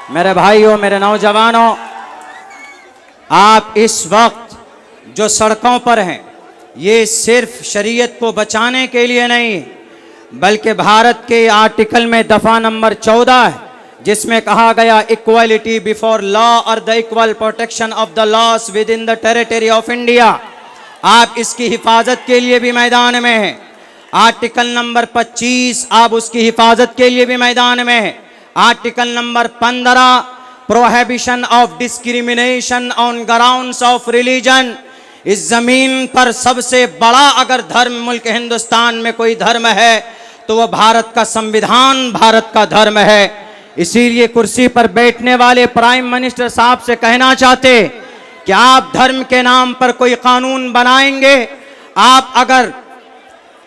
मेरे भाइयों, मेरे नौजवानों, आप इस वक्त जो सड़कों पर हैं, ये सिर्फ शरीयत को बचाने के लिए नहीं, बल्कि भारत के आर्टिकल में दफ़ा नंबर 14 है, जिसमें कहा गया इक्वालिटी बिफोर लॉ और the equal protection of the loss with in the territory of India. आप इसकी हिफाजत के लिए भी मैदान में हैं। आर्टिकल नंबर 25 आप उसकी हिफाजत के लिए भी मैदान में हैं। Article number 15 prohibition of discrimination on grounds of religion. इस जमीन पर सबसे बड़ा अगर धर्म मुल्क हिंदुस्तान में कोई धर्म है तो वह भारत का संविधान, भारत का धर्म है। इसीलिए कुर्सी पर बैठने वाले प्राइम मिनिस्टर साहब से कहना चाहते कि आप धर्म के नाम पर कोई कानून बनाएंगे, आप अगर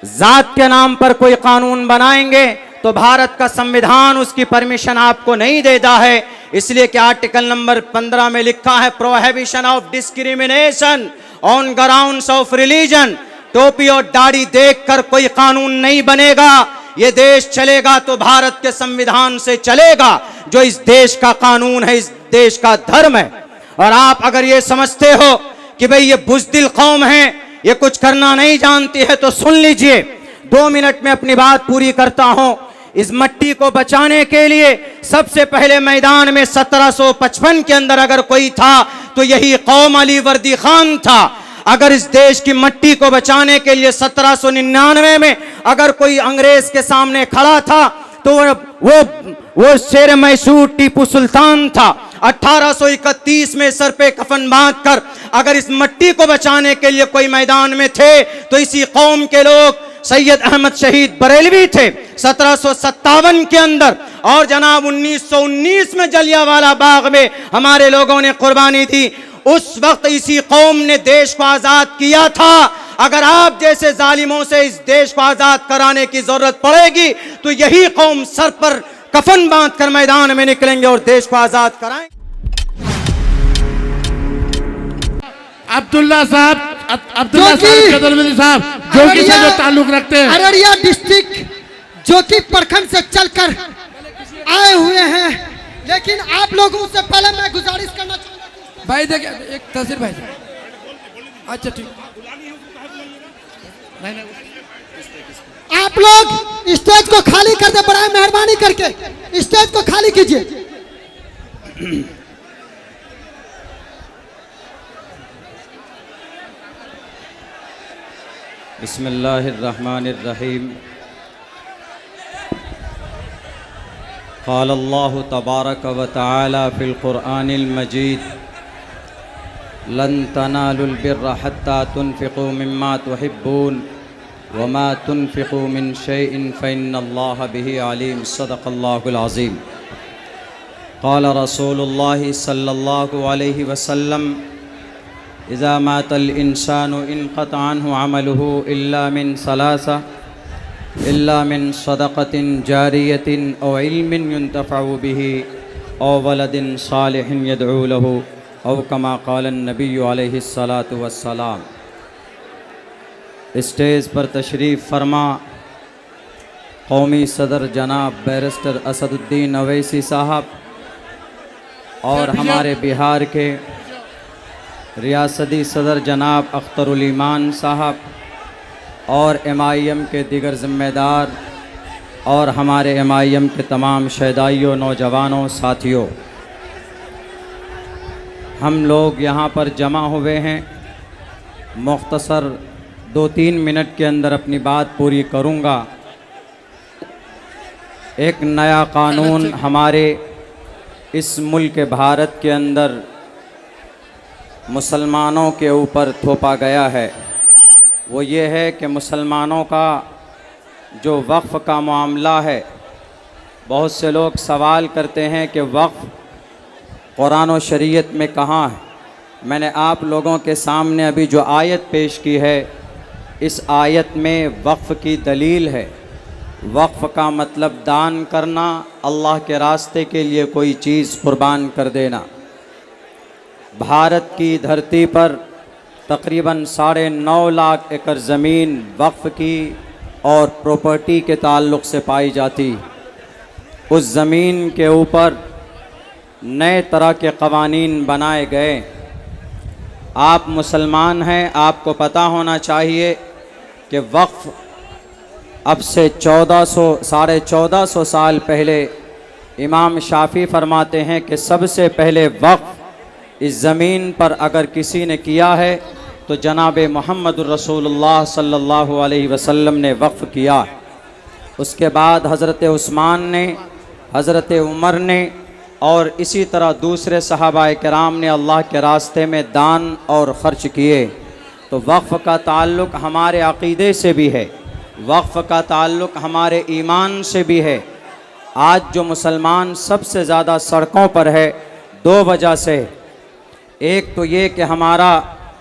जात के नाम पर कोई कानून बनाएंगे तो भारत का संविधान उसकी परमिशन आपको नहीं देता है। इसलिए कि आर्टिकल नंबर 15 में लिखा है prohibition of discrimination on grounds of religion. टोपी और दाढ़ी देखकर कोई कानून नहीं बनेगा। ये देश चलेगा तो भारत के संविधान से चलेगा, जो इस देश का कानून है, इस देश का धर्म है। और आप अगर ये समझते हो कि भाई ये बुज़दिल कौम है, ये कुछ करना नहीं जानती है, तो सुन लीजिए। 2 मिनट में अपनी बात पूरी करता हूं। इस मट्टी को बचाने के लिए सबसे पहले मैदान में 1755 के अंदर अगर कोई था तो यही कौम अली वर्दी खान था। अगर इस देश की मट्टी को बचाने के लिए 1799 में अगर कोई अंग्रेज के सामने खड़ा था तो वो शेर मैसूर टीपू सुल्तान था। 1831 में सर पे कफन बांधकर अगर इस मट्टी को बचाने के लिए कोई मैदान में थे तो इसी कौम के लोग सैयद अहमद शहीद बरेलवी थे 1757 के अंदर। और जनाब 1919 में जलियांवाला बाग में हमारे लोगों ने कुर्बानी दी। उस वक्त इसी कौम ने देश को आजाद किया था। अगर आप जैसे जालिमों से इस देश को आजाद कराने की जरूरत पड़ेगी तो यही कौम सर पर कफन बांधकर मैदान में निकलेंगे और देश को आजाद कराएंगे। अब्दुल्ला साहब कदलवंदी साहब जोकी से जो ताल्लुक रखते हैं, अररिया डिस्ट्रिक्ट जो कि प्रखंड से चलकर आए हुए हैं, लेकिन आप लोगों से पहले मैं गुजारिश करना चाहूंगा भाई देखिए एक तहसील भाई। अच्छा ठीक, आप लोग स्टेज को खाली कर दे, बड़ा मेहरबानी करके स्टेज को खाली कीजिए। बिस्मिल्लाहिर्रहमानिर्रहीम। क़ाल अल्लाहु तबारक व तआला फ़िल क़ुरआनिल मजीद लन तनालुल बिर्रा हत्ता तुनफ़िक़ू मिम्मा तुहिब्बून वमा तुनफ़िक़ू मिन शैइन फ़इन्नल्लाह बिही अलीम। सदक़ल्लाहुल अज़ीम। क़ाल रसूलुल्लाहि सल्लल्लाहु अलैहि वसल्लम इज़ा मातल इंसानु इनक़ता अन्हु अमलुहु इल्ला मिन सलासा इल्ला मिन सदक़तिन जारियतिन औ इल्मिन युंतफ़उ बिही औ वलदिन सालिहिन यदऊ लहु औ कमा क़ाल नबिय्यु अलैहि सलातु वस्सलाम। स्टेज पर तशरीफ़ फरमा कौमी सदर जनाब बैरिस्टर असदुद्दीन अवैसी साहब और हमारे बिहार के रियासती सदर जनाब अख्तरुल ईमान साहब और MIM के दिगर ज़िम्मेदार और हमारे MIM के तमाम शहदाइयों, नौजवानों, साथियों, हम लोग यहाँ पर जमा हुए हैं। मुख्तसर 2-3 मिनट के अंदर अपनी बात पूरी करूँगा। एक नया कानून हमारे इस मुल्क भारत के अंदर मुसलमानों के ऊपर थोपा गया है। वो ये है कि मुसलमानों का जो वक्फ़ का मामला है, बहुत से लोग सवाल करते हैं कि वक्फ़ कुरान और शरीयत में कहाँ है। मैंने आप लोगों के सामने अभी जो आयत पेश की है, इस आयत में वक्फ़ की दलील है। वक्फ़ का मतलब दान करना, अल्लाह के रास्ते के लिए कोई चीज़ कुर्बान कर देना। भारत की धरती पर तकरीबन 9.5 लाख एकड़ ज़मीन वक्फ़ की और प्रॉपर्टी के ताल्लुक़ से पाई जाती। उस ज़मीन के ऊपर नए तरह के कवानीन बनाए गए। आप मुसलमान हैं, आपको पता होना चाहिए कि वक्फ़ अब से 1400 साल पहले इमाम शाफ़ी फरमाते हैं कि सबसे पहले वक्फ़ इस ज़मीन पर अगर किसी ने किया है तो जनाब मुहम्मदुर रसूलुल्लाह सल्लल्लाहु अलैहि वसल्लम ने वक्फ़ किया। उसके बाद हज़रत उस्मान ने, हज़रत उमर ने और इसी तरह दूसरे सहाबाए किराम ने अल्लाह के रास्ते में दान और ख़र्च किए। तो वक्फ़ का ताल्लुक़ हमारे अक़ीदे से भी है, वक्फ़ का ताल्लुक़ हमारे ईमान से भी है। आज जो मुसलमान सबसे ज़्यादा सड़कों पर है, दो वजह से। एक तो ये कि हमारा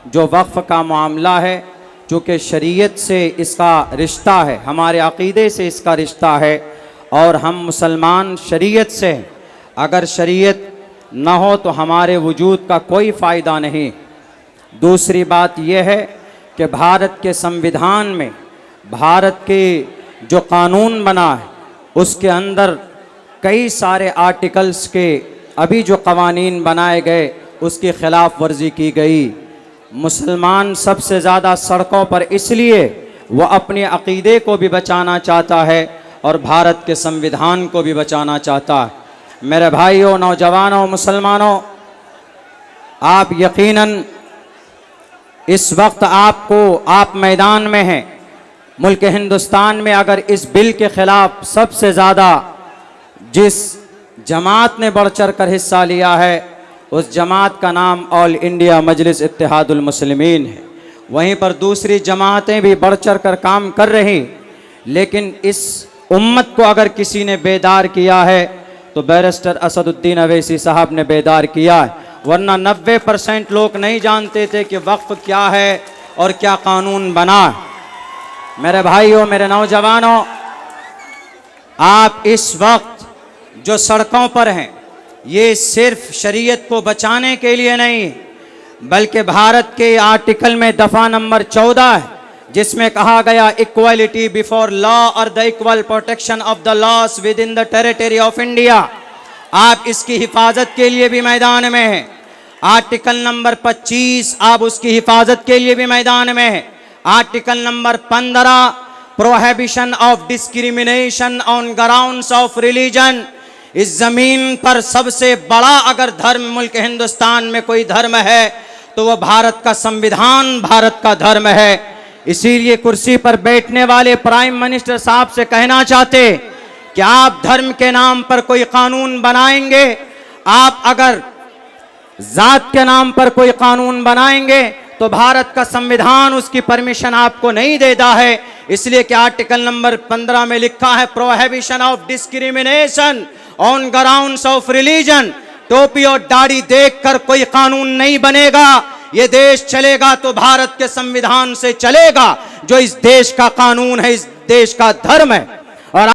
जो वक्फ़ का मामला है, चूँकि शरीयत से इसका रिश्ता है, हमारे अक़ीदे से इसका रिश्ता है और हम मुसलमान शरीयत से, अगर शरीयत न हो तो हमारे वजूद का कोई फ़ायदा नहीं। दूसरी बात यह है कि भारत के संविधान में, भारत के जो कानून बना है उसके अंदर कई सारे आर्टिकल्स के अभी जो कवानीन बनाए गए उसकी ख़िलाफ़ वर्जी की गई। मुसलमान सबसे ज़्यादा सड़कों पर इसलिए वह अपने अक़ीदे को भी बचाना चाहता है और भारत के संविधान को भी बचाना चाहता है। मेरे भाइयों, नौजवानों, मुसलमानों, आप यकीनन इस वक्त आप मैदान में हैं। मुल्क हिंदुस्तान में अगर इस बिल के ख़िलाफ़ सबसे ज़्यादा जिस जमात ने बढ़ चढ़ कर हिस्सा लिया है उस जमात का नाम ऑल इंडिया मजलिस इत्तेहादुल मुस्लिमीन है। वहीं पर दूसरी जमातें भी बढ़ चढ़ कर काम कर रही, लेकिन इस उम्मत को अगर किसी ने बेदार किया है तो बैरिस्टर असदुद्दीन अवैसी साहब ने बेदार किया है, वरना 90% लोग नहीं जानते थे कि वक्फ़ क्या है और क्या कानून बना है। मेरे भाइयों, मेरे नौजवानों, आप इस वक्त जो सड़कों पर हैं ये सिर्फ शरीयत को बचाने के लिए नहीं, बल्कि भारत के आर्टिकल में दफ़ा नंबर 14 है जिसमें कहा गया इक्वालिटी बिफोर लॉ और the equal protection of the loss with in the territory of India. आप इसकी हिफाजत के लिए भी मैदान में हैं। आर्टिकल नंबर 25 आप उसकी हिफाजत के लिए भी मैदान में हैं। Article number 15 prohibition of discrimination on grounds of religion. इस ज़मीन पर सबसे बड़ा अगर धर्म मुल्क हिंदुस्तान में कोई धर्म है तो वह भारत का संविधान, भारत का धर्म है। इसीलिए कुर्सी पर बैठने वाले प्राइम मिनिस्टर साहब से कहना चाहते कि आप धर्म के नाम पर कोई कानून बनाएंगे, आप अगर जात के नाम पर कोई कानून बनाएंगे तो भारत का संविधान उसकी परमिशन आपको नहीं देता है। इसलिए कि आर्टिकल नंबर 15 में लिखा है prohibition of discrimination on grounds of religion. टोपी और दाढ़ी देखकर कोई कानून नहीं बनेगा। ये देश चलेगा तो भारत के संविधान से चलेगा, जो इस देश का कानून है, इस देश का धर्म है।